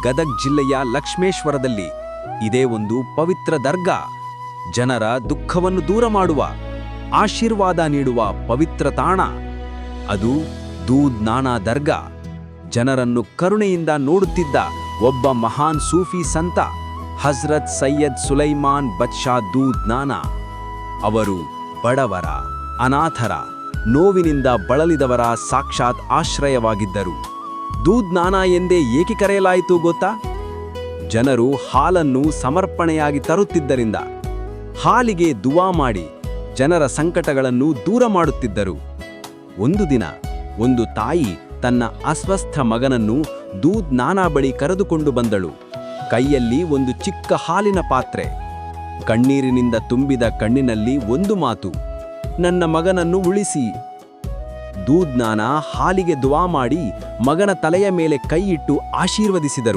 ಗದಗ್ ಜಿಲ್ಲೆಯ ಲಕ್ಷ್ಮೇಶ್ವರದಲ್ಲಿ ಇದೇ ಒಂದು ಪವಿತ್ರ ದರ್ಗಾ. ಜನರ ದುಃಖವನ್ನು ದೂರ ಮಾಡುವ, ಆಶೀರ್ವಾದ ನೀಡುವ ಪವಿತ್ರ ತಾಣ. ಅದು ದೂದ್ ನಾನಾ ದರ್ಗಾ. ಜನರನ್ನು ಕರುಣೆಯಿಂದ ನೋಡುತ್ತಿದ್ದ ಒಬ್ಬ ಮಹಾನ್ ಸೂಫಿ ಸಂತ ಹಜ್ರತ್ ಸೈಯದ್ ಸುಲೈಮಾನ್ ಬದ್ಶಾ ದೂದ್ ನಾನಾ. ಅವರು ಬಡವರ, ಅನಾಥರ, ನೋವಿನಿಂದ ಬಳಲಿದವರ ಸಾಕ್ಷಾತ್ ಆಶ್ರಯವಾಗಿದ್ದರು. ದೂದ್ ನಾನಾ ಎಂದೇ ಏಕೆ ಕರೆಯಲಾಯಿತು ಗೊತ್ತಾ? ಜನರು ಹಾಲನ್ನು ಸಮರ್ಪಣೆಯಾಗಿ ತರುತ್ತಿದ್ದರಿಂದ, ಹಾಲಿಗೆ ದುವಾ ಮಾಡಿ ಜನರ ಸಂಕಟಗಳನ್ನು ದೂರ ಮಾಡುತ್ತಿದ್ದರು. ಒಂದು ದಿನ ಒಂದು ತಾಯಿ ತನ್ನ ಅಸ್ವಸ್ಥ ಮಗನನ್ನು ದೂದ್ ನಾನಾ ಬಳಿ ಕರೆದುಕೊಂಡು ಬಂದಳು. ಕೈಯಲ್ಲಿ ಒಂದು ಚಿಕ್ಕ ಹಾಲಿನ ಪಾತ್ರೆ. ಕಣ್ಣೀರಿನಿಂದ ತುಂಬಿದ ಕಣ್ಣಿನಲ್ಲಿ ಒಂದು ಮಾತು: ನನ್ನ ಮಗನನ್ನು ಉಳಿಸಿ. ದೂದ್ ನಾನಾ ಹಾಲಿಗೆ ದುವಾ ಮಾಡಿ ಮಗನ ತಲೆಯ ಮೇಲೆ ಕೈಯಿಟ್ಟು ಆಶೀರ್ವದಿಸಿದರು.